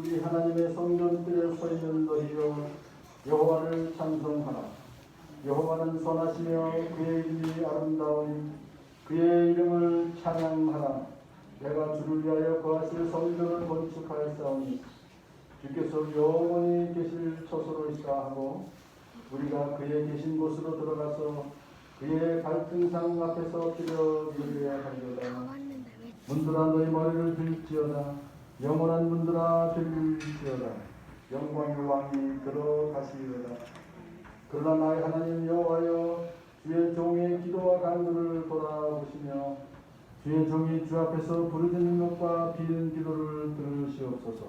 우리 하나님의 성전뜰에 서 있는 너희여 여호와를 찬송하라. 여호와는 선하시며 그의 이름이 아름다우니 그의 이름을 찬양하라. 내가 주를 위하여 거하실 성전을 건축하였사오니 주께서 영원히 계실 처소로있다 하고 우리가 그의 계신 곳으로 들어가서 그의 갈등상 앞에서 기려 예배해야 하리로다. 문들아 너희 머리를 들지어다. 영원한 문들아 들지어다. 영광의 왕이 들어가시리로다. 그러나 나의 하나님 여호와여 주의 종의 기도와 간구를 돌아보시며 주의 종이 주 앞에서 부르짖는 것과 비는 기도를 들으시옵소서.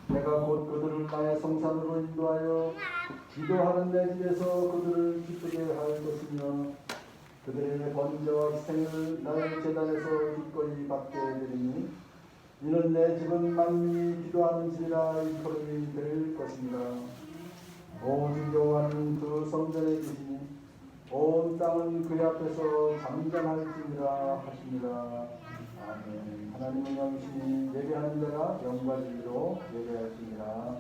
내가 곧 그들을 나의 성산으로 인도하여 기도하는 내 집에서 그들을 기쁘게 할 것이며 그들의 번제와 희생을 나의 제단에서 기꺼이 받게 되리니 이는 내 집은 만민이 기도하는 집이라 일컬음이 될 것입니다. 오직 여호와는 그 성전에 계시니 온 땅은 그의 앞에서 잠잠할지니라 하십니다. 아멘. 하나님의 영신이 예배하는 자가 영광으로 예배하십니다.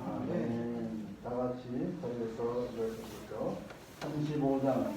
아멘. 다 같이 자리에서 일어서시죠. 35장.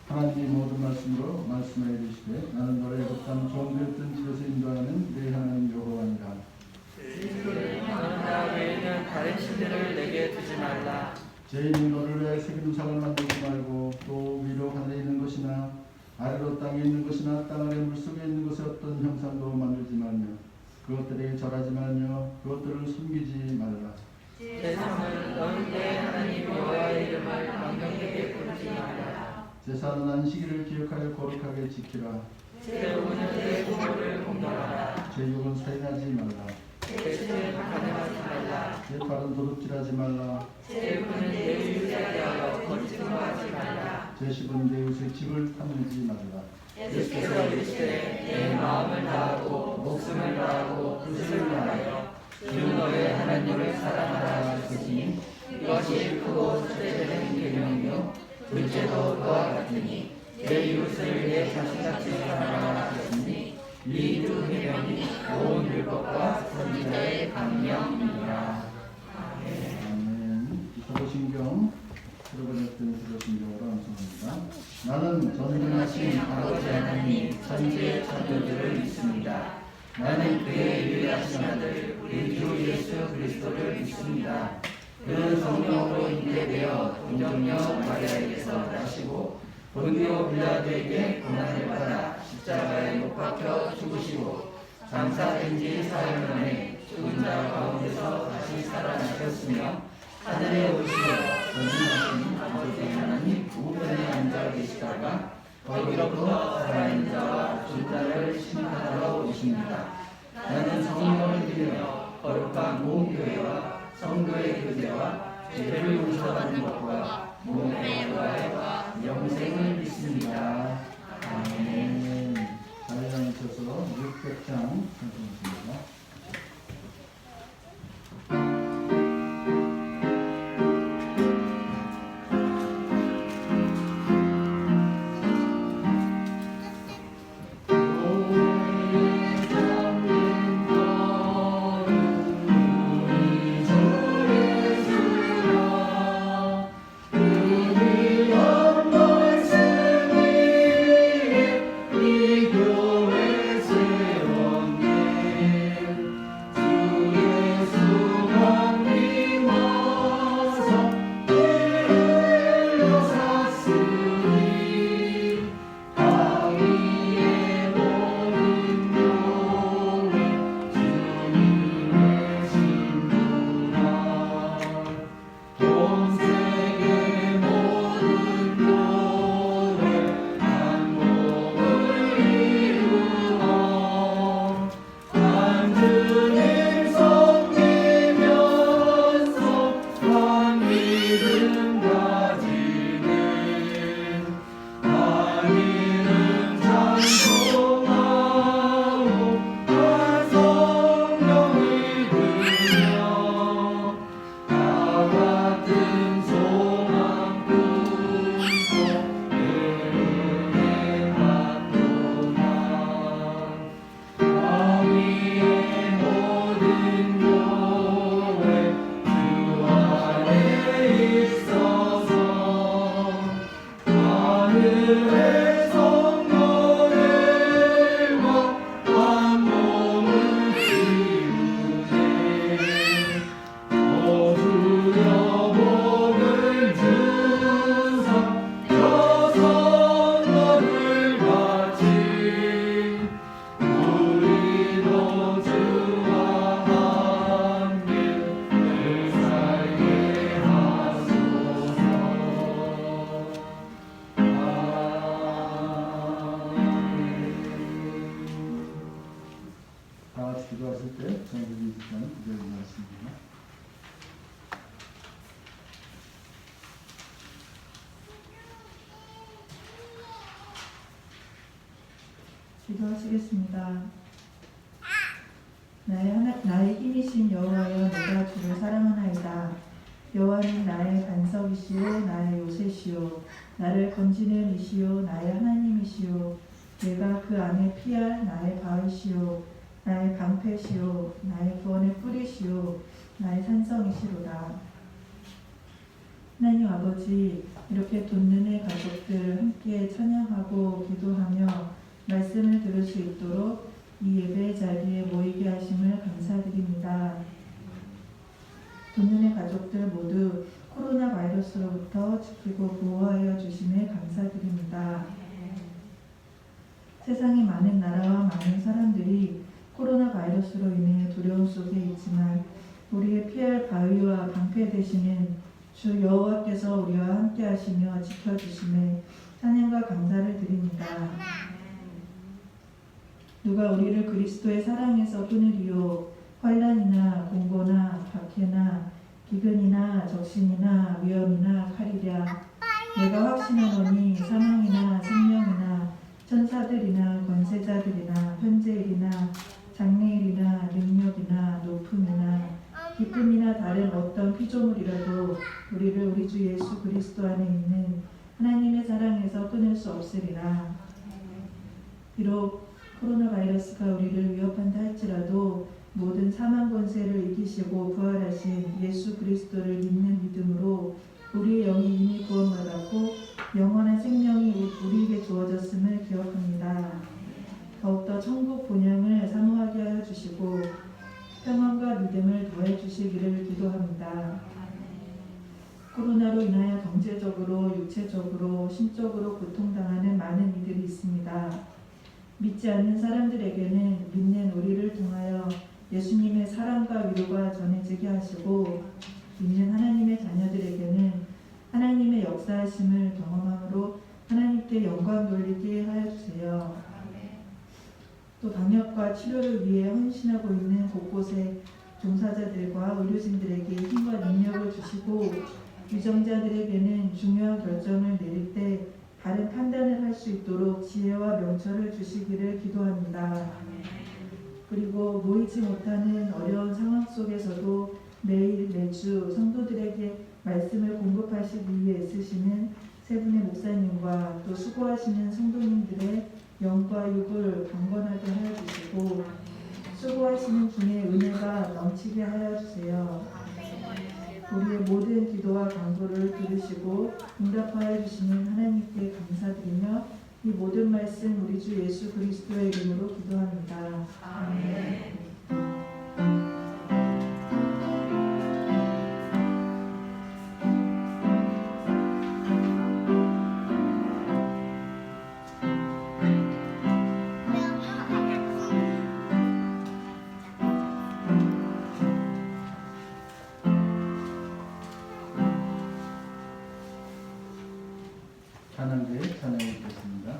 하나님의 모든 말씀으로 말씀하여 주시되 나는 너를 애굽땅 종되었던 집에서 인도하는 내 하나님 여호와니라. 너는 나 외에는 다른 신들을 내게 두지 말라. 죄인이 너를 위해 새기름상을 만들지 말고 또 위로 하늘에 있는 것이나 아래로 땅에 있는 것이나 땅 아래 물속에 있는 것의 어떤 형상도 만들지 말며 그것들에게 절하지 말며 그것들을 숨기지 말라. 내 성을 너는 내 하나님 여호와의 이름을 망령되게 부르지 말라. 제사는 안식일을 기억하여 거룩하게 지키라. 제 오는 내 부모를 공경하라. 제육은 살인하지 말라. 제 손을 가늠하지 말라. 제 발은 도둑질하지 말라. 제 손은 내 유지하게 하여 거짓말하지 말라. 제 십은 내 이웃의 집을 탐내지 말라. 예수께서 이르시되 내 마음을 다하고 목숨을 다하고 뜻을 다하여 주 너의 하나님을 사랑하라 하시니 이것이 크고 첫째되는 계명이요 둘째도 그와 같으니 내 이웃을 내 자신같이 사랑하라 하셨으니 이 두 계명이 온 율법과 선지자의 강령이니라. 아멘. 사도신경 들어보셨던 사도신경으로 암송합니다. 나는 전능하신 아버지 하나님 천지의 창조주를 믿습니다. 나는 그의 유일하신 아들 우리 주 예수 그리스도를 믿습니다. 그는 성령으로 잉태되어 동정녀 마리아에게서 나시고 본디오 빌라도에게 고난을 받아 십자가에 못 박혀 죽으시고 장사된 지 사흘 만에 죽은 자 가운데서 다시 살아나셨으며 하늘에 오시어 전능하신 아버지 하나님 우편에 앉아 계시다가 거기로부터 살아있는 자와 죽은 자를 심판하러 오십니다. 나는 성령을 믿으며 거룩한 모험교회와 성도의 교제와 죄를 용서받는 것과 몸의 부활과 영생을 믿습니다. 아멘. 자리에 앉으셔서 600장 찬송하십니다. 기도하실 때 정국이 있으면 기도해주셨습니다. 기도하시겠습니다. 나의 힘이신 여호와여, 내가 주를 사랑하나이다. 여호와는 나의 반석이시오, 나의 요새시오, 나를 건지는 이시오, 나의 하나님이시오. 내가 그 안에 피할 나의 바위시오, 나의 방패시오, 나의 구원의 뿌리시오, 나의 산성이시로다. 하나님 아버지, 이렇게 돈눈의 가족들 함께 찬양하고 기도하며 말씀을 들을 수 있도록 이 예배 자리에 모이게 하심을 감사드립니다. 돈눈의 가족들 모두 코로나 바이러스로부터 지키고 보호하여 주심에 감사드립니다. 세상의 많은 나라와 많은 사람들이 코로나 바이러스로 인해 두려움 속에 있지만 우리의 피할 바위와 방패 되시는 주 여호와께서 우리와 함께 하시며 지켜주심에 찬양과 감사를 드립니다. 누가 우리를 그리스도의 사랑에서 끊으리요? 환난이나 공고나 박해나 기근이나 적신이나 위험이나 칼이랴. 내가 확신하노니 사망이나 생명이나 천사들이나 권세자들이나 현재일이나 장래일이나 능력이나 높음이나 기쁨이나 다른 어떤 피조물이라도 우리를 우리 주 예수 그리스도 안에 있는 하나님의 사랑에서 끊을 수 없으리라. 비록 코로나 바이러스가 우리를 위협한다 할지라도 모든 사망 권세를 이기시고 부활하신 예수 그리스도를 믿는 믿음으로 우리의 영이 이미 구원받았고 영원한 생명이 우리에게 주어졌음을 기억합니다. 더욱더 천국 본향을 사모하게 하여 주시고 평안과 믿음을 더해 주시기를 기도합니다. 코로나로 인하여 경제적으로, 육체적으로, 심적으로 고통당하는 많은 이들이 있습니다. 믿지 않는 사람들에게는 믿는 우리를 통하여 예수님의 사랑과 위로가 전해지게 하시고 믿는 하나님의 자녀들에게는 하나님의 역사하심을 경험함으로 하나님께 영광 돌리게 하여 주세요. 또 방역과 치료를 위해 헌신하고 있는 곳곳에 종사자들과 의료진들에게 힘과 능력을 주시고 유정자들에게는 중요한 결정을 내릴 때 바른 판단을 할 수 있도록 지혜와 명철을 주시기를 기도합니다. 그리고 모이지 못하는 어려운 상황 속에서도 매일 매주 성도들에게 말씀을 공급하시기 위해 애쓰시는 세 분의 목사님과 또 수고하시는 성도님들의 영과 육을 강건하게 하여 주시고 수고하시는 분의 은혜가 넘치게 하여 주세요. 우리의 모든 기도와 간구를 들으시고 응답하여 주시는 하나님께 감사드리며 이 모든 말씀 우리 주 예수 그리스도의 이름으로 기도합니다. 아멘. 찬양대 찬양해 주겠습니다.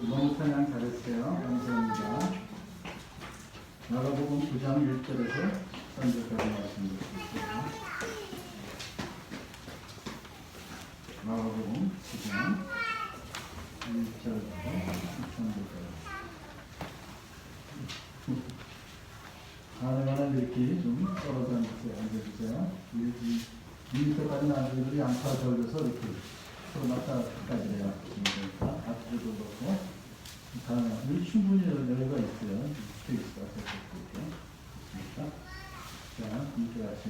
너무 찬양 잘했어요. 감사합니다. 마가복음 9장 1절에서 13절까지 말씀드리겠습니다. 마가복음 10장 1절부터 13절까지. 가능한 이렇게 좀 떨어져 앉아주세요. 밑에까지는 앉아주고 양파 절려서 이렇게 서로 맞다까지 해야 되니까 앞뒤도 그렇고 가능한 충분히 여유가 있어요. 스페이스가 이렇게. 자, 이렇게 같이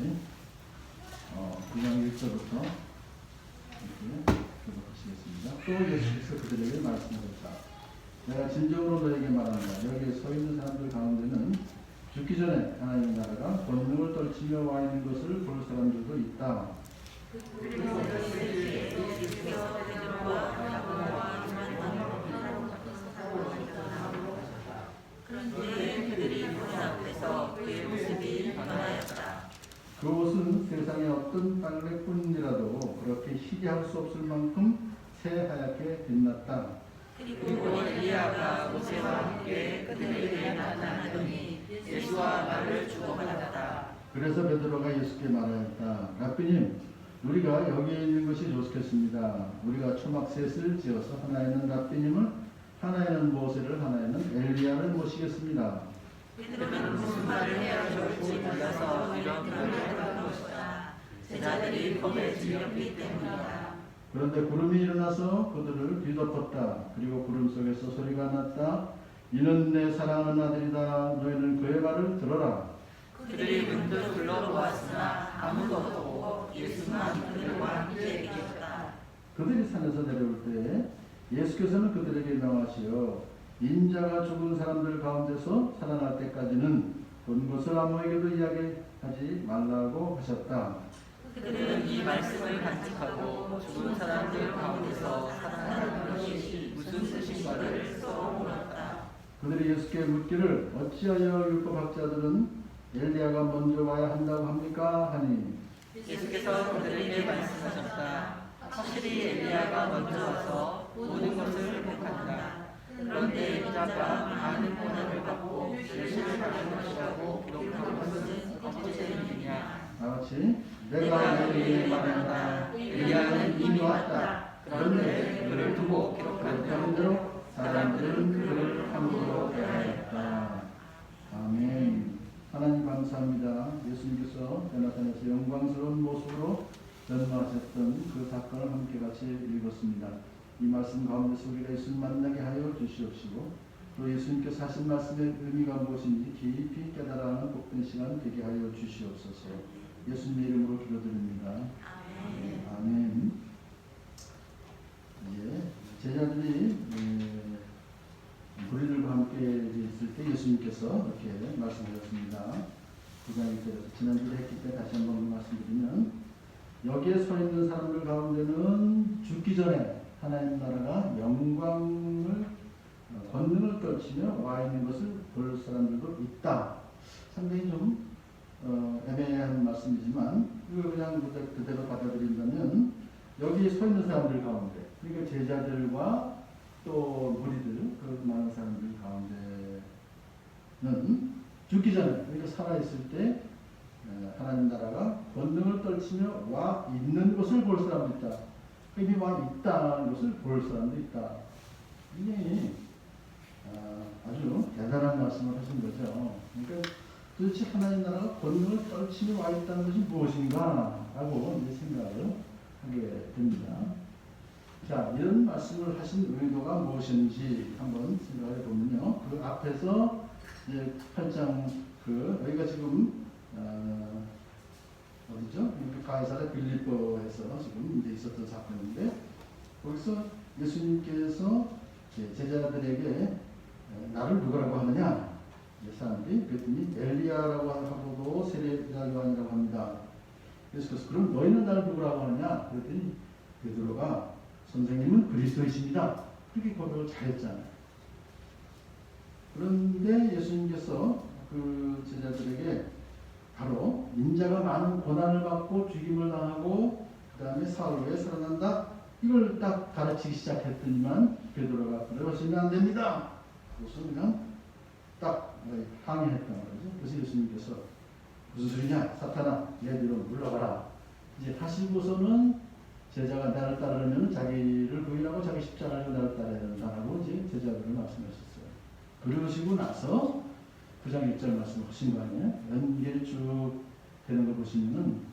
그냥 1절부터 이렇게 교독하시겠습니다. 또 예수께서 그들에게 말씀하셨다. 내가 진정으로 너에게 말한다. 여기에 서 있는 사람들 가운데는 죽기 전에 하나님의 나라가 권능을 떨치며 와 있는 것을 볼 사람들도 있다. 그런데 그들이 보는 앞에서 그의 모습이 변하였다. 그 옷은 세상의 어떤 빨래뿐이라도 그렇게 희귀할 수 없을 만큼 새하얗게 빛났다. 그리고 엘리야가 모세와 함께 그들에게 나타나더니 예수와 말을 주고받았다. 그래서 베드로가 예수께 말하였다. 라삐님, 우리가 여기에 있는 것이 좋겠습니다. 우리가 초막 셋을 지어서 하나에는 라삐님을, 하나에는 모세를, 하나에는 엘리야를 모시겠습니다. 베드로는 무슨 말을 해야 좋을지 몰라서 이런 말을 하는 것이다. 제자들이 겁에 질렸기 때문이다. 그런데 구름이 일어나서 그들을 뒤덮었다. 그리고 구름 속에서 소리가 났다. 이는 내 사랑하는 아들이다. 너희는 그의 말을 들어라. 그들이 문득 둘러보았으나 아무도 없고 예수만 그들과 함께 계셨다. 그들이 산에서 내려올 때에 예수께서는 그들에게 명하시어 인자가 죽은 사람들 가운데서 살아날 때까지는 본 것을 아무에게도 이야기하지 말라고 하셨다. 그들은 이 말씀을 간직하고 죽은 사람들 가운데서 살아나는 것이 무슨 뜻인가를 서로 물었다. 그들이 예수께 묻기를 어찌하여 율법학자들은 엘리야가 먼저 와야 한다고 합니까? 하니 예수께서 그들에게 말씀하셨다. 확실히 엘리야가 먼저 와서 모든 것을 회복한다. 그런데 인자가 많은 고난을 받고 예수를 받을 것이라고 기록한 것은 어찌 된 일이냐. 다같이 내가 너희에게 말한다. 엘리야는 이미 왔다. 그런데 그를 두고 기록한 대로 사람들은 그를 함부로 대하였다. 아멘. 하나님 감사합니다. 예수님께서 베나단에서 영광스러운 모습으로 전파하셨던 그 사건을 함께 같이 읽었습니다. 이 말씀 가운데서 우리가 예수님 만나게 하여 주시옵시고 또 예수님께서 하신 말씀의 의미가 무엇인지 깊이 깨달아가는 복된 시간 되게 하여 주시옵소서. 예수님의 이름으로 기도드립니다. 아멘. 제자들이 무리들과 함께 있을 때 예수님께서 이렇게 말씀하셨습니다. 9장 1절에서 지난주에 했기 때문에 다시 한번 말씀드리면 여기에 서 있는 사람들 가운데는 죽기 전에 하나님 나라가 영광을 권능을 떨치며 와 있는 것을 볼 사람들도 있다. 상당히 좀 애매한 말씀이지만 이걸 그냥 그대로 받아들인다면 여기 서 있는 사람들 가운데 그러니까 제자들과 또 무리들 그 많은 사람들 가운데는 죽기 전에 그러니까 살아있을 때 하나님 나라가 권능을 떨치며 와 있는 것을 볼 사람도 있다. 이미 와 있다는 것을 볼 사람도 있다. 이게 아주 대단한 말씀을 하신 거죠. 그러니까 도대체 하나님 나라가 권능을 떨치며 와 있다는 것이 무엇인가 라고 이제 생각을 하게 됩니다. 자, 이런 말씀을 하신 의도가 무엇인지 한번 생각해 보면요. 그 앞에서 이제 8장 여기가 지금 어디죠? 가이사랴 빌립보에서 지금 이제 있었던 사건인데 거기서 예수님께서 제자들에게 나를 누구라고 하느냐? 사람들이 그랬더니 엘리야라고 하고도 세례자 요한이라고 합니다. 그래서 그럼 너희는 나를 누구라고 하느냐? 그랬더니 베드로가 선생님은 그리스도이십니다. 그렇게 고백을 잘했잖아요. 그런데 예수님께서 그 제자들에게 바로 인자가 많은 고난을 받고 죽임을 당하고 그 다음에 사흘 후에 살아난다. 이걸 딱 가르치기 시작했더니만 베드로가 그러시면 안 됩니다. 그래서 그냥 딱 항의했단 말이죠. 그래서 예수님께서 무슨 소리냐? 사탄아, 내 뒤로 물러가라. 이제 하시고서는 제자가 나를 따르면 자기를 부인하고 자기 십자가를 나를 따라야 된다라고 이제 제자들을 말씀하셨어요. 그러시고 나서 9장 1절 말씀하신 거 아니에요? 연결이 쭉 되는 거 보시면은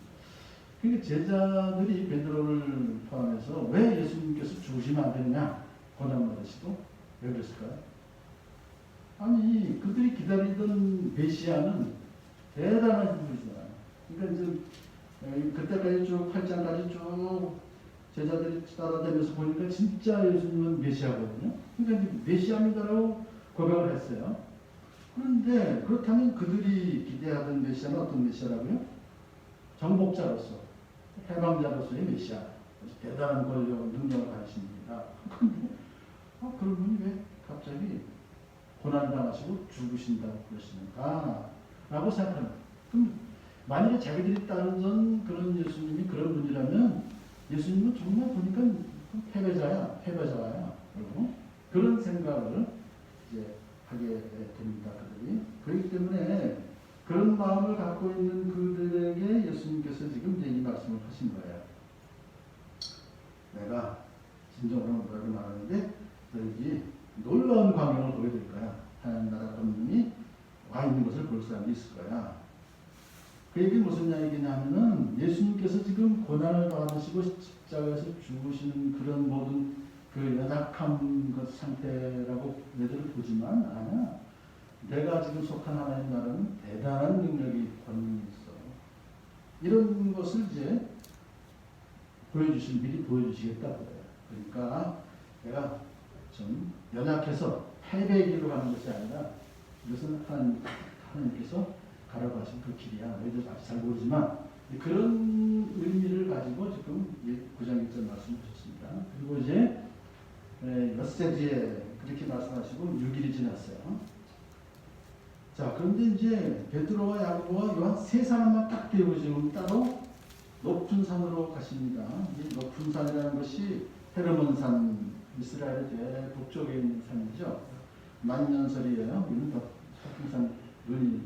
그러니까 제자들이 베드로를 포함해서 왜 예수님께서 죽으시면 안 되느냐? 고난 받으시고 왜 그랬을까요? 아니 그들이 기다리던 메시아는 대단한 분이잖아요. 그러니까 이제 그때까지 쭉 8장까지 쭉 제자들이 따라다니면서 보니까 진짜 예수님은 메시아거든요. 그러니까 이제 메시아입니다라고 고백을 했어요. 그런데 그렇다면 그들이 기대하던 메시아는 어떤 메시아라고요? 정복자로서 해방자로서의 메시아, 대단한 권력, 능력을 가지십니다. 그런데 그런 분이 왜 갑자기 고난을 당하시고 죽으신다고 그러시는가? 라고 생각합니다. 그럼 만약에 자기들이 따르던 그런 예수님이 그런 분이라면 예수님은 정말 보니까 패배자야. 그런 생각을 이제 하게 됩니다. 그들이. 그렇기 때문에 그런 마음을 갖고 있는 그들에게 예수님께서 지금 이제 이 말씀을 하신 거예요. 내가 진정으로 뭐라고 말하는데 너희들이 놀라운 광경을 보여드릴 거야. 하나님 나라 권능이 와 있는 것을 볼 사람이 있을 거야. 그 얘기는 무슨 이야기냐면은 예수님께서 지금 고난을 받으시고 십자가에서 죽으시는 그런 모든 그 연약한 것 상태라고 너희들 보지만 아니야. 내가 지금 속한 하나님 나라는 대단한 능력이 권능이 있어. 이런 것을 이제 미리 보여주시겠다 그래요. 그러니까 내가 좀 연약해서 패배의 길로 가는 것이 아니라 이것은 하나님께서 가라고 하신 그 길이야. 너희들 아직 잘 모르지만 그런 의미를 가지고 지금 9장 1절 말씀하셨습니다. 그리고 이제 엿새 뒤에 그렇게 말씀하시고 6일이 지났어요. 자, 그런데 이제 베드로와 야고보와 요한 세 사람만 딱 데우고 지금 따로 높은 산으로 가십니다. 이 높은 산이라는 것이 헤르몬산, 이스라엘의 제일 북쪽에 있는 산이죠. 만년설이에요. 이는 석빙산 눈이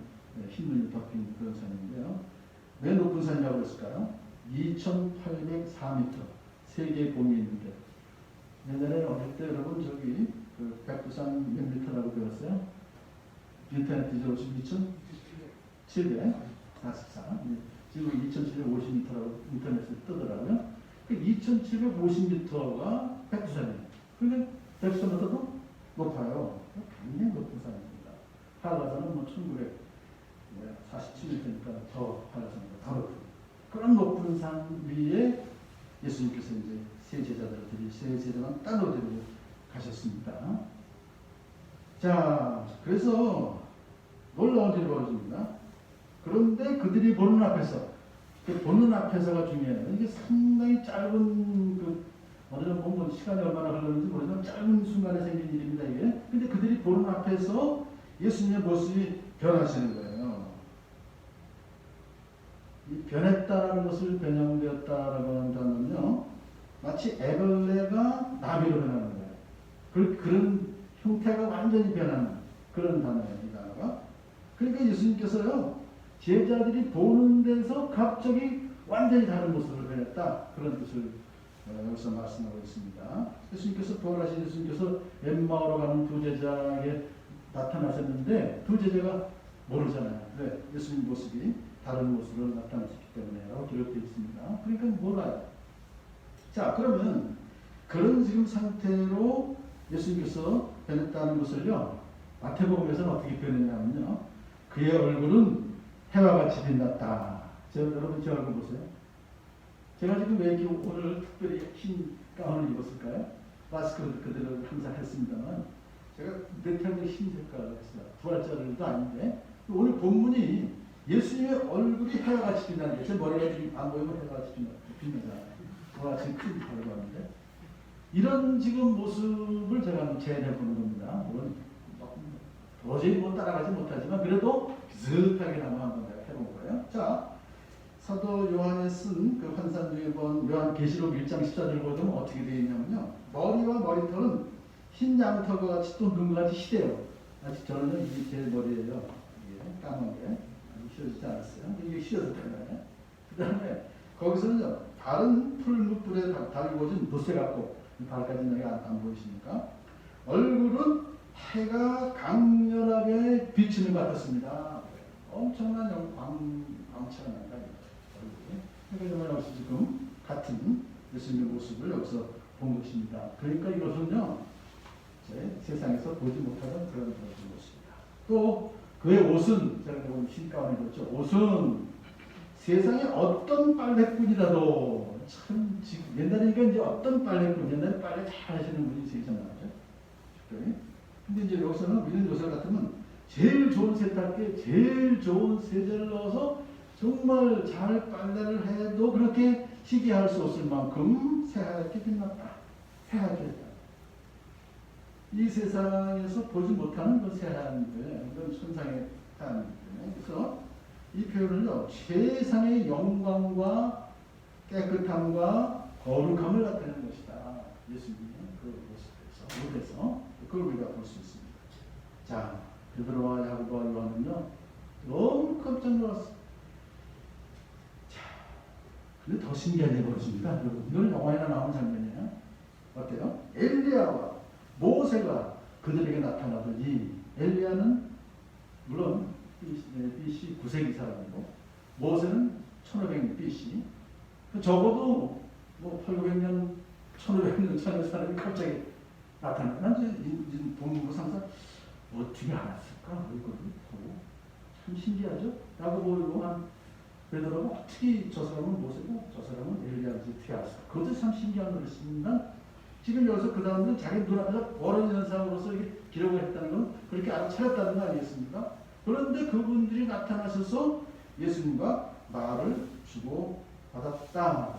흰눈이 덮인 그런 산인데요. 왜 높은 산이라고 했을까요? 2,804m 세계 봄이 있는데 옛날에 어릴 때 여러분 저기 그 백두산 몇 미터라고 배웠어요? 인터넷 뒤져보시면 2,744 지금 2,750m라고 인터넷에 뜨더라고요. 그 2,750m가 백두산이에요. 그러니까 백두산보다도 높아요. 굉장히 높은 산입니다. 한라산은 뭐 1947m니까 더 한라산보다 더 높은 그런 높은 산 위에 예수님께서 이제 세 제자만 따로 데리고 가셨습니다. 자, 그래서 놀라운 일이 벌어집니다. 그런데 그들이 보는 앞에서, 보는 앞에서가 중요해요. 이게 상당히 짧은 어느 정도 시간이 얼마나 흘렀는지 모르지만 짧은 순간에 생긴 일입니다. 이게. 근데 그들이 보는 앞에서 예수님의 모습이 변하시는 거예요. 이 변했다라는 것을 변형되었다라고 한다면요, 마치 애벌레가 나비로 변하는 거예요. 그런 형태가 완전히 변하는 그런 단어예요, 이 단어가. 그러니까 예수님께서요, 제자들이 보는 데서 갑자기 완전히 다른 모습을 변했다. 그런 뜻을 여기서 말씀하고 있습니다. 예수님께서 부활하신 예수님께서 엠마오로 가는 두 제자에게 나타나셨는데 두 제자가 모르잖아요. 왜? 예수님 모습이 다른 모습으로 나타나셨기 때문에라고 기록되어 있습니다. 그러니까 몰라요. 자, 그러면 그런 지금 상태로 예수님께서 변했다는 것을요, 마태복음에서는 어떻게 표현했냐면요, 그의 얼굴은 해와 같이 빛났다. 여러분 제 얼굴 보세요. 제가 지금 왜 이렇게 오늘 특별히 흰 가운을 입었을까요? 마스크를 그대로 항상 했습니다만 제가 넥타이도 흰 색깔을 했어요. 부활절도 아닌데 오늘 본문이 예수님의 얼굴이 해와 같이 빛나는 게 제 머리가 지금 안 보이면 해와 같이 빛나잖아요. 와, 지금 큰 바로 봤는데 이런 지금 모습을 제가 재현해 보는 겁니다. 물론 도저히 뭐 따라가지 못하지만 그래도 비슷하게나마 한번 내가 해본 거예요. 자, 사도 요한이 쓴 그 환산 중에 본 요한계시록 1장 14절 보면 어떻게 되어 있냐면요, 머리와 머리털은 흰 양털과 같이 또 눈과 같이 희대요. 아직 저는요, 이게 제 머리예요. 이게 까만 게 아주 씌워지지 않았어요. 이게 씌워졌잖아요. 그 다음에 거기서는요, 다른 풀무불에 달구어진 노쇠 같고, 발까지는 여기 안 보이십니까? 얼굴은 해가 강렬하게 비치는 것 같았습니다. 엄청난 광채가 난다. 그러니까 역시 지금 같은 예수님의 모습을 여기서 본 것입니다. 그러니까 이것은요, 세상에서 보지 못하던 그런 모습입니다. 또 그의 옷은, 제가 오늘 흰 가운을 입었죠. 옷은 세상에 어떤 빨래꾼이라도, 참 지금 옛날이니까 이제 어떤 빨래꾼, 옛날에 빨래 잘 하시는 분이 세상 나오죠. 근데 이제 여기서는 이런 요새 같으면 제일 좋은 세탁기에 제일 좋은 세제를 넣어서 정말 잘 빨래를 해도 그렇게 희귀할 수 없을 만큼 새하얗게 빛났다. 새하얗게 했다. 이 세상에서 보지 못하는 그 새하얀 그런 천상의 하얀 그래서 이 표현을요, 최상의 영광과 깨끗함과 거룩함을 나타내는 것이다. 예수님의 그 모습에서, 무대에서 그걸 우리가 볼 수 있습니다. 자, 베드로와 야고보와 요한은요, 너무 깜짝 놀랐어요. 자, 근데 더 신기한 일이 벌어집니다. 여러분, 이건 영화에나 나오는 장면이에요. 어때요? 엘리야와 모세가 그들에게 나타나더니, 엘리야는 물론 BC 9세기 사람이고, 모세는 1500년 BC. 적어도 뭐 800년, 1500년 전의 사람이 갑자기 나타나. 난 이제 본부 상사 어떻게 알았을까? 이거를 보고 참 신기하죠? 라고 보고 한 베드로가 어떻게 저 사람은 모세고 저 사람은 엘리야인지 어떻게 알았을까? 그것도 참 신기한 것입니다. 지금 여기서 그 사람들은 자기 눈앞에서 벌어지는 상으로서 이렇게 기록을 했다는 건 그렇게 알아차렸다는 거 아니겠습니까? 그런데 그분들이 나타나셔서 예수님과 말을 주고 받았다.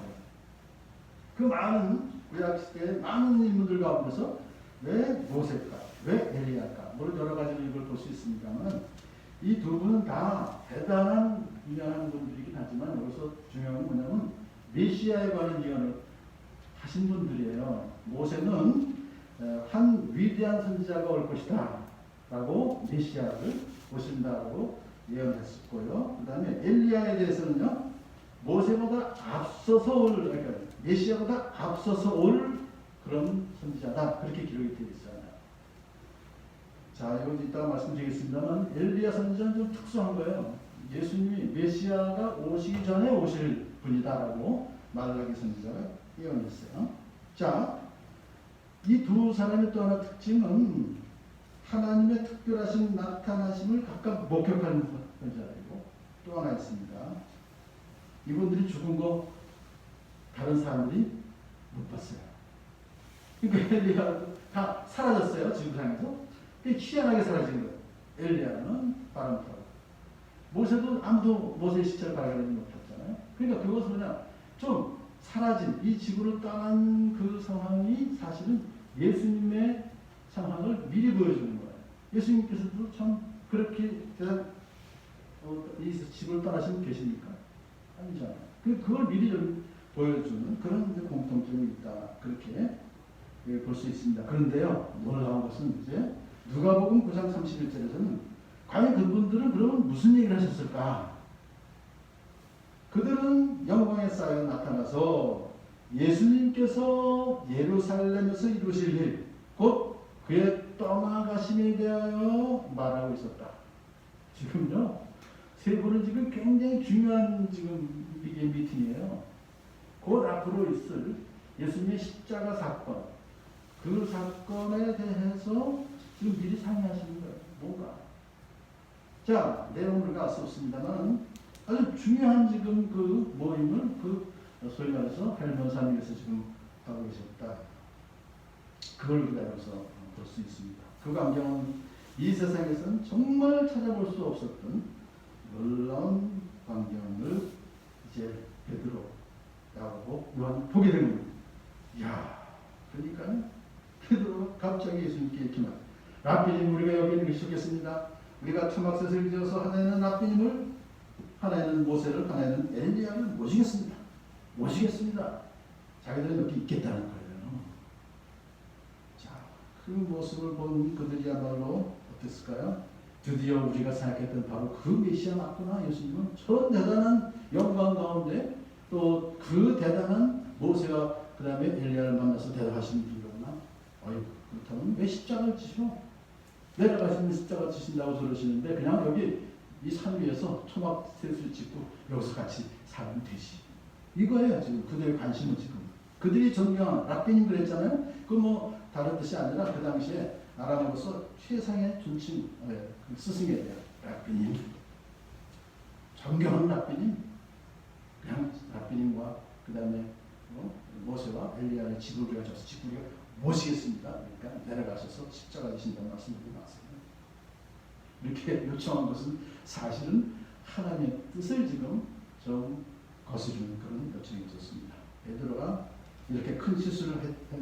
그 많은 구약시대의 많은 인물들 가운데서 왜 모세일까? 왜 엘리야일까? 물론 여러 가지로 이걸 볼 수 있습니다만 이 두 분은 다 대단한 유명한 분들이긴 하지만 여기서 중요한 건 뭐냐면 메시아에 관한 예언을 하신 분들이에요. 모세는 한 위대한 선지자가 올 것이다 라고 메시아를 오신다고 예언했었고요. 그 다음에 엘리야에 대해서는요, 모세보다 앞서서 올, 그러니까 메시아보다 앞서서 올 그런 선지자다, 그렇게 기록이 되어 있어요. 자, 이건 이따가 말씀드리겠습니다만 엘리야 선지자는 좀 특수한 거예요. 예수님이 메시아가 오시기 전에 오실 분이다라고 말라기 선지자가 예언했어요. 자, 이 두 사람의 또 하나 특징은 하나님의 특별하신 나타나심을 각각 목격하는 선지자이고, 또 하나 있습니다. 이분들이 죽은 거 다른 사람들이 못 봤어요. 그러니까 엘리야도 다 사라졌어요, 지구상에서. 희한하게 사라진 거예요. 엘리야는 바람 타고, 모세도 아무도 모세의 시체를 발견하지 못했잖아요. 그러니까 그것은 뭐냐, 좀 사라진, 이 지구를 떠난 그 상황이 사실은 예수님의 상황을 미리 보여주는 거예요. 예수님께서도 참 그렇게 이 지구를 떠나신 분 계십니까? 아니잖아요. 그걸 미리 좀 보여주는 그런 공통점이 있다, 그렇게 볼 수 있습니다. 그런데요, 놀라운 것은 이제 누가복음 9장 31절에서는 과연 그분들은 그러면 무슨 얘기를 하셨을까? 그들은 영광에 쌓여 나타나서 예수님께서 예루살렘에서 이루실 일, 곧 그의 떠나가심에 대하여 말하고 있었다. 지금요, 세 분은 지금 굉장히 중요한 지금 이게 미팅이에요. 곧 앞으로 있을 예수님의 십자가 사건, 그 사건에 대해서 지금 미리 상의하시는 거예요. 뭔가. 자, 내용을 우리가 알 수 없습니다만 아주 중요한 지금 그 모임을 소위 말해서 헬몬산에서 지금 하고 계셨다. 그걸 우리가 여기서 볼 수 있습니다. 그 광경은 이 세상에서는 정말 찾아볼 수 없었던 놀라운 광경을 이제 베드로, 야고보, 요한 보게 된 겁니다. 이야, 그러니까 베드로가 갑자기 예수님께 이렇게 말, 라삐님, 우리가 여기 있는 것이 좋겠습니다. 우리가 초막셋을 지어서 하나는 라삐님을, 하나는 모세를, 하나는 엘리야를 모시겠습니다. 모시겠습니다. 자기들은 여기 있겠다는 거예요. 자, 그 모습을 본 그들이야말로 어땠을까요? 드디어 우리가 생각했던 바로 그 메시아 맞구나. 예수님은 저런 대단한 영광 가운데 또 그 대단한 모세와 그 다음에 엘리야를 만나서 대답하시는 분이구나. 어이, 그렇다면 왜 십자가를 지셔? 내려가시는 십자가 지신다고 그러시는데 그냥 여기 이 산 위에서 초막 셋을 짓고 여기서 같이 살면 되지. 이거예요 지금 그들의 관심은. 지금 그들이 존경한 랍비님 그랬잖아요. 그 뭐 다른 뜻이 아니라 그 당시에 아람어로서 최상의 존칭 스승이에요. 랍비님, 존경하는 랍비님. 그냥 랍비님과 그 다음에 모세와 엘리야의 지도를 가져서 직분을 모시겠습니다. 그러니까 내려가셔서 십자가 지신다는 말씀을 드렸습니다. 이렇게 요청한 것은 사실은 하나님의 뜻을 지금 좀 거스르는 그런 요청이 있었습니다. 베드로가 이렇게 큰 실수를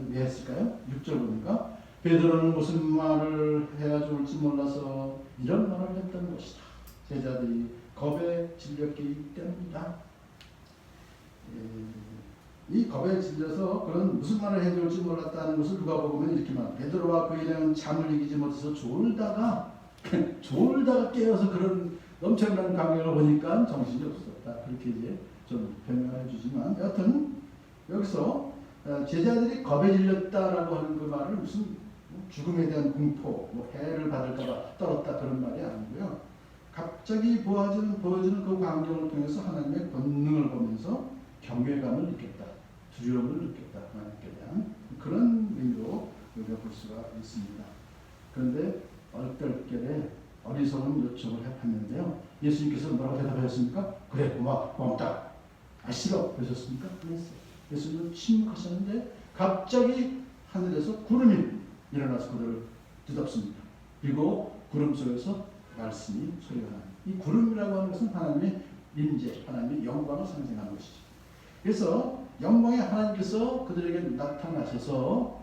왜 했을까요? 6절 보니까 베드로는 무슨 말을 해야 좋을지 몰라서 이런 말을 했던 것이다. 제자들이 겁에 질렸기 때문이다. 이 겁에 질려서 그런 무슨 말을 해야 좋을지 몰랐다는 것을 누가 보면 이렇게 말합니다. 베드로와 그 일행은 잠을 이기지 못해서 졸다가 깨어서 그런 넘쳐나는 광경을 보니까 정신이 없었다. 그렇게 이제 좀 변명해 주지만 여하튼 여기서 제자들이 겁에 질렸다라고 하는 그 말을 무슨 죽음에 대한 공포, 해를 받을까봐 떨었다 그런 말이 아니고요. 갑자기 보여주는 그 광경을 통해서 하나님의 권능을 보면서 경외감을 느꼈다, 두려움을 느꼈다, 하나님께 대한 그런 의미로 우리가 볼 수가 있습니다. 그런데 얼떨결에 어리석은 요청을 했는데요. 예수님께서 뭐라고 대답하셨습니까? 그래, 고맙다. 싫어. 그러셨습니까? 그랬어요. 예수님은 침묵하셨는데 갑자기 하늘에서 구름이 일어나서 그들을 뒤덮습니다. 그리고 구름 속에서 말씀이 소리가 나요. 이 구름이라고 하는 것은 하나님의 임재, 하나님의 영광을 상징하는 것이죠. 그래서 영광의 하나님께서 그들에게 나타나셔서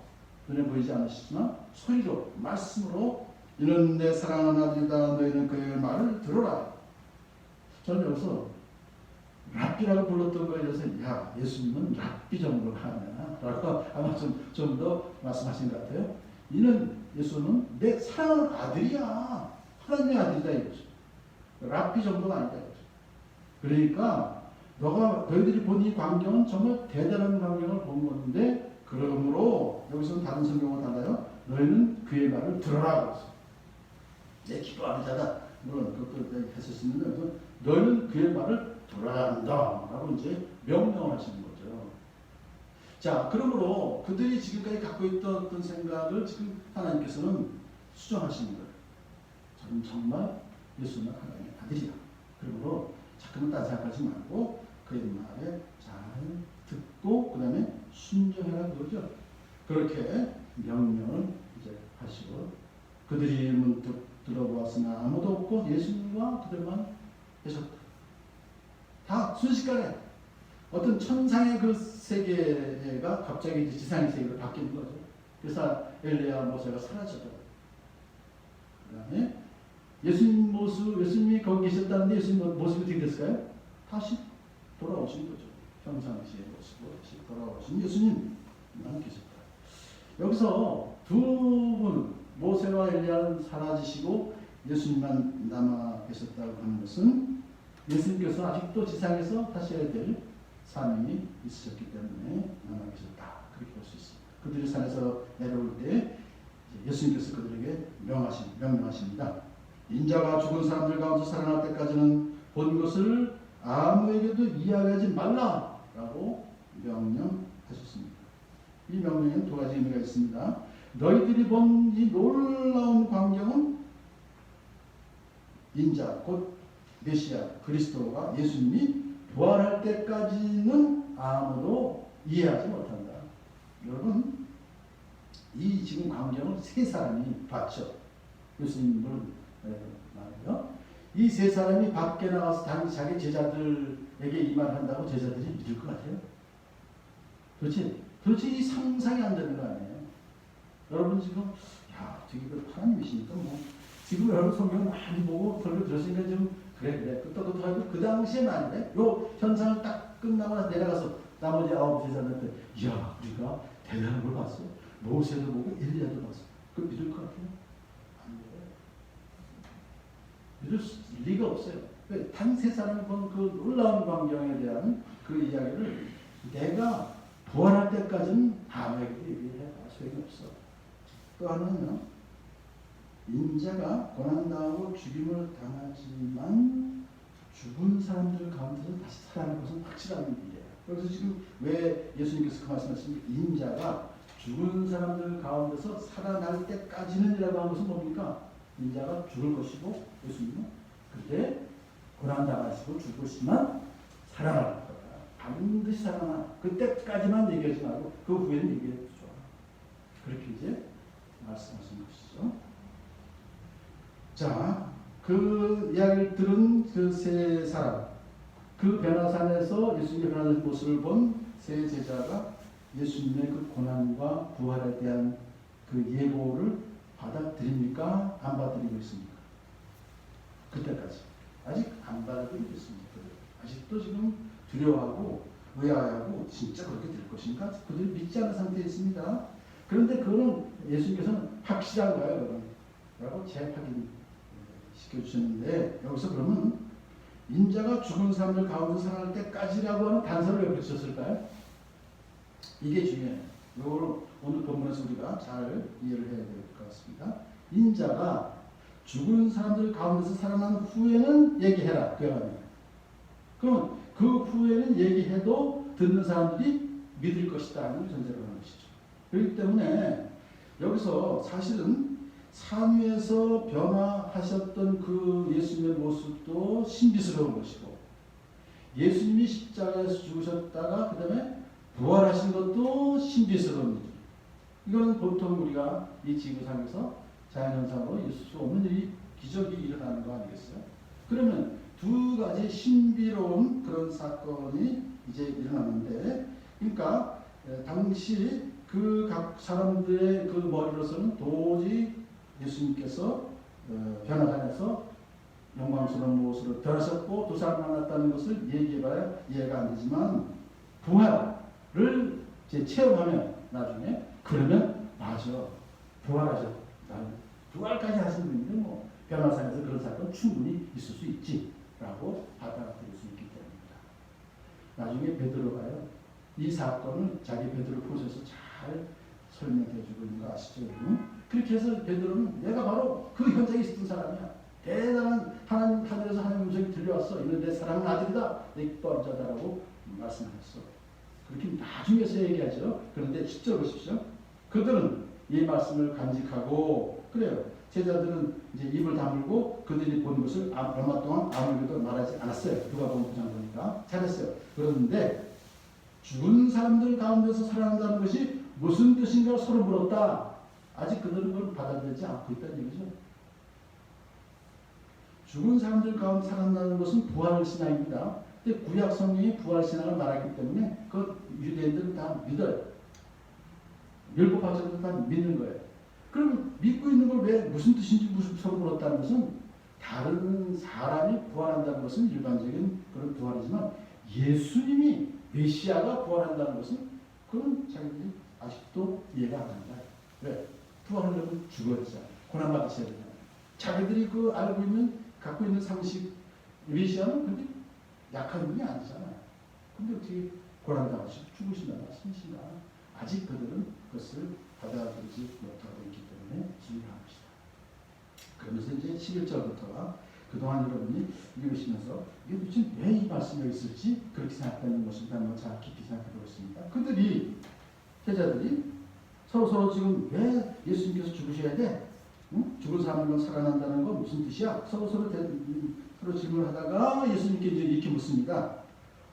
눈에 보이지 않으시지만 소리로, 말씀으로 이는 내 사랑하는 아들이다. 너희는 그의 말을 들어라. 저는 여기서 랍비라고 불렀던 거에 대해서 야, 예수님은 랍비 정도로 하냐 라고 아마 좀 더 말씀하신 것 같아요. 이는 예수는 내 사랑하는 아들이야. 하나님의 아들이다 이거죠. 랍비 정도가 아니다 이거죠. 그러니까 너희들이 본 이 광경은 정말 대단한 광경을 본 건데 그러므로 여기서는 다른 성경과 달라요. 너희는 그의 말을 들어라 그랬어요. 내 기도하는 자다. 물론 그것도 했을 수 있는데 너희는 그의 말을 들어야 한다 라고 이제 명령을 하시는 거죠. 자, 그러므로 그들이 지금까지 갖고 있던 어떤 생각을 지금 하나님께서는 수정하시는 거예요. 저는 정말 예수는 하나님의 아들이야. 그러므로 자꾸만 딴 생각하지 말고 그의 말에 잘 듣고 그 다음에 순종해라 그러죠. 그렇게 명령을 이제 하시고 그들이 문득 들어보았으나 아무도 없고 예수님과 그들만 계셨다. 다 순식간에 어떤 천상의 그 세계가 갑자기 이제 지상의 세계로 바뀌는 거죠. 그래서 엘리야 모세가 사라졌더라고요. 그 다음에 예수님이 거기 계셨다는데 예수님 모습이 어떻게 됐을까요? 다시 돌아오신 거죠. 평상시의 모습으로 다시 돌아오신 예수님만 계셨다. 여기서 두 분, 모세와 엘리야는 사라지시고 예수님만 남아 계셨다고 하는 것은 예수님께서 아직도 지상에서 하셔야 될 사명이 있으셨기 때문에 남아 계셨다. 그렇게 볼 수 있습니다. 그들이 산에서 내려올 때 예수님께서 그들에게 명령하십니다. 인자가 죽은 사람들 가운데 살아날 때까지는 본 것을 아무에게도 이야기하지 말라라고 명령하셨습니다. 이 명령에는 두 가지 의미가 있습니다. 너희들이 본 이 놀라운 광경은 인자 곧 메시아 그리스도가 예수님이 부활할 때까지는 아무도 이해하지 못한다. 여러분 이 지금 광경을 세 사람이 봤죠. 예수님을 말이요. 이 세 사람이 밖에 나가서 자기 제자들에게 이 말을 한다고 제자들이 믿을 것 같아요? 도대체 이 상상이 안 되는 거 아니에요? 여러분 지금 야 저기 하나님이시니까 뭐 지금 여러분 성경 많이 보고 설교 들었으니까 좀 그래 끄떡끄떡 하고 그 당시에 만약에 요 현상을 딱 끝나고 나서 내려가서 나머지 9 제자들한테 이야 우리가 대단한 걸 봤어. 모세도 보고 엘리야도 봤어. 그거 믿을 것 같아요? 안 돼요. 믿을 리가 없어요. 단 세 사람이 본 그 놀라운 광경에 대한 그 이야기를 내가 부활할 때까지는 아무에게 얘기해봐 소용이 없어. 또 하나는요, 인자가 고난당하고 죽임을 당하지만 죽은 사람들 가운데서 다시 살아나는 것은 확실한 일이에요. 그래서 지금 왜 예수님께서 그 말씀하신 인자가 죽은 사람들 가운데서 살아날 때까지는이라고 한 것은 뭡니까? 인자가 죽을 것이고 예수님은 그때 고난당하시고 죽을 것이지만 살아날 거다. 반드시 살아나. 그때까지만 얘기하지 말고 그 후에는 얘기해도 좋아. 그렇게 이제 말씀하신 것이죠. 자, 그 이야기를 들은 그 세 사람, 그 변화산에서 예수님의 변화된 모습을 본 세 제자가 예수님의 그 고난과 부활에 대한 그 예고를 받아들입니까? 안 받아들이고 있습니까? 그때까지 아직 안 받아들이고 있습니다. 아직도 지금 두려워하고 의아해하고 진짜 그렇게 될 것인가? 그들이 믿지 않은 상태에 있습니다. 그런데 그거는 예수님께서는 확실한 거예요. 라고 재확인 시켜주셨는데, 여기서 그러면 인자가 죽은 사람들 가운데 살아날 때까지라고 하는 단서를 왜 붙였을까요? 이게 중요해요. 이거를 오늘 본문에서 우리가 잘 이해를 해야 될 것 같습니다. 인자가 죽은 사람들 가운데서 살아난 후에는 얘기해라. 그 말이에요. 그럼 그 후에는 얘기해도 듣는 사람들이 믿을 것이다 하는 전제로 하는 것이죠. 그렇기 때문에 여기서 사실은 산 위에서 변화하셨던 그 예수님의 모습도 신비스러운 것이고, 예수님이 십자가에서 죽으셨다가 그 다음에 부활하신 것도 신비스러운 일이에요. 이거는 보통 우리가 이 지구상에서 자연현상으로 있을 수 없는 일이, 기적이 일어나는 거 아니겠어요? 그러면 두 가지 신비로운 그런 사건이 이제 일어났는데, 그러니까 당시 그 각 사람들의 그 머리로서는 도저히 예수님께서 변화산에서 영광스러운 모습으로 변하셨고 두 사람 만났다는 것을 얘기해봐야 이해가 안 되지만, 부활을 이제 체험하면 나중에 그러면 맞아, 부활하셨다, 부활까지 하신 분인데 뭐 변화산에서 그런 사건 충분히 있을 수 있지라고 받아들일 수 있기 때문입니다. 나중에 베드로가요, 이 사건을 자기 베드로 포서에서 잘 설명해주고 있는 거 아시죠? 그렇게 해서 베드로는 내가 바로 그 현장에 있었던 사람이야. 대단한 하나님, 하늘에서 하나님 음성이 들려왔어. 이는 내 사랑하는 아들이다. 내 기뻐하는 자다라고 말씀하셨어. 그렇게 나중에서 얘기하죠. 그런데 10절 보십시오. 그들은 이 말씀을 간직하고, 그래요, 제자들은 이제 입을 다물고 그들이 본 것을 얼마 동안 아무에게도 말하지 않았어요. 누가 본 부장 보니까 잘했어요. 그런데 죽은 사람들 가운데서 살아난다는 것이 무슨 뜻인가 서로 물었다. 아직 그들은 그걸 받아들이지 않고 있다는 얘기죠. 죽은 사람들 가운데 살아난다는 것은 부활 신앙입니다. 근데 구약 성경이 부활 신앙을 말하기 때문에 그 유대인들은 다 믿어요. 율법학자들은 다 믿는 거예요. 그럼 믿고 있는 걸 왜 무슨 뜻인지 무슨 서로 물었다는 것은, 다른 사람이 부활한다는 것은 일반적인 그런 부활이지만 예수님이 메시아가 부활한다는 것은 그건 자기들이 아직도 이해가 안 간다. 왜? 부활하려면 죽어야지, 고난받으셔야 된다. 자기들이 그 알고 있는, 갖고 있는 상식, 메시아는 근데 약한 분이 아니잖아요. 근데 어떻게 고난당하시고 죽으신다나 신신다, 아직 그들은 그것을 받아들이지 못하고 있기 때문에 중요한 것이다. 그러면서 이제 11절부터가 그동안 여러분이 읽으시면서 이게 도대체 왜 이 말씀이 여기 있을지 그렇게 생각하는 것을 한번 잘 깊이 생각해 보겠습니다. 그들이, 제자들이 서로 지금 왜 예수님께서 죽으셔야 돼? 응? 죽은 사람은 살아난다는 건 무슨 뜻이야? 서로 질문하다가 예수님께 이제 이렇게 묻습니다.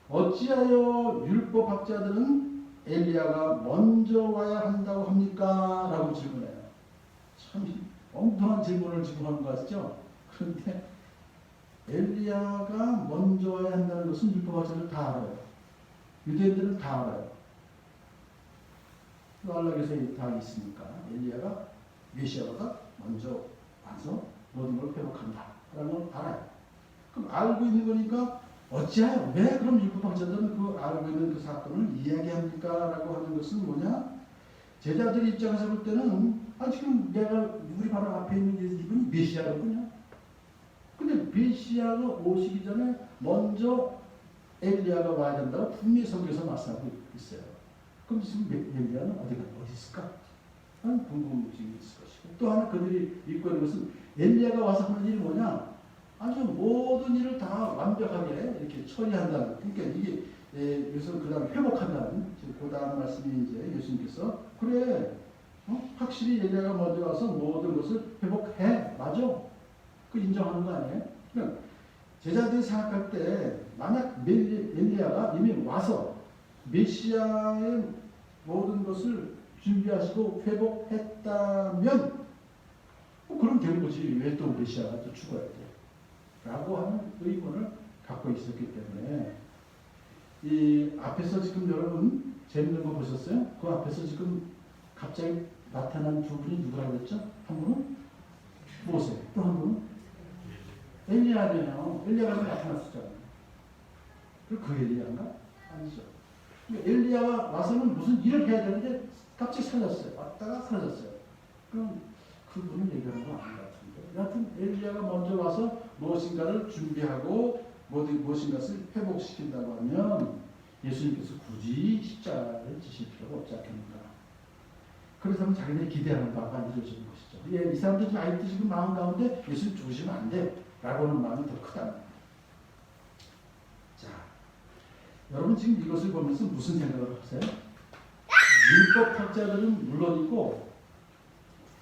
어찌하여 율법학자들은 엘리야가 먼저 와야 한다고 합니까? 라고 질문해요. 참 엉뚱한 질문을 지금 하는 거 같죠? 그런데 엘리야가 먼저 와야 한다는 것은 율법학자들 다 알아요. 유대인들은 다 알아요. 안락에서 다 있으니까 엘리야가, 메시아가 먼저 와서 모든 걸 회복한다 라는 걸 알아요. 그럼 알고 있는 거니까 어찌하여, 왜 그럼 율법학자들은 그 알고 있는 그 사건을 이야기합니까? 라고 하는 것은 뭐냐? 제자들 입장에서 볼 때는 지금 내가 우리 바로 앞에 있는 이분이 메시아로군요. 근데 메시아가 오시기 전에 먼저 엘리야가 와야 된다고 분명히 성경에서 말씀하고 있어요. 그럼 지금 엘리야는 어디 있을까? 하는 궁금증이 있을 것이고, 또 하나 그들이 믿고 있는 것은 엘리야가 와서 하는 일이 뭐냐? 아주 모든 일을 다 완벽하게 이렇게 처리한다는, 그러니까 이게 여기서 그 다음 회복한다는, 그 다음 말씀이 이제 예수님께서 그래, 확실히 엘리야가 먼저 와서 모든 것을 회복해, 맞아? 그 인정하는 거 아니에요? 그러니까 제자들이 생각할 때 만약 엘리야가 이미 와서 메시아의 모든 것을 준비하시고 회복했다면 그럼 되는 거지. 왜 또 메시아가 또 죽어야 돼? 라고 하는 의문을 갖고 있었기 때문에 이 앞에서 지금 여러분 재밌는 거 보셨어요? 그 앞에서 지금 갑자기 나타난 두 분이 누구라고 했죠? 한 분은 모세, 또 한 분은 엘리야네요. 엘리야가 나타났었잖아요. 그 엘리야인가? 아니죠. 엘리야가 와서는 무슨 일을 해야 되는데 갑자기 사라졌어요. 왔다가 사라졌어요. 그럼 그분을 얘기하는 건 아닌 것 같은데. 여하튼 엘리야가 먼저 와서 무엇인가를 준비하고 무엇인가를 회복시킨다고 하면 예수님께서 굳이 십자가를 지실 필요가 없지 않겠는가. 그렇다면 자기들이 기대하는 바가 이루어지는 것이죠. 예, 이 사람들 좀 아직도 지금 마음 가운데 예수님 죽으시면 안 돼. 라고 하는 마음이 더 크다. 자, 여러분 지금 이것을 보면서 무슨 생각을 하세요? 율법학자들은 물론이고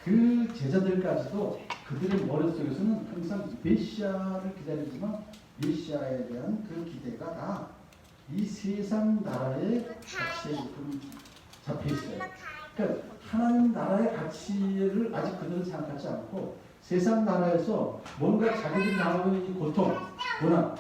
그 제자들까지도 그들의 머릿속에서는 항상 메시아를 기다리지만 메시아에 대한 그 기대가 다 이 세상 나라의 가치에 잡혀 있어요. 그러니까 하나님 나라의 가치를 아직 그들은 생각하지 않고 세상 나라에서 뭔가 자기들이 나오는 이 고통, 고난,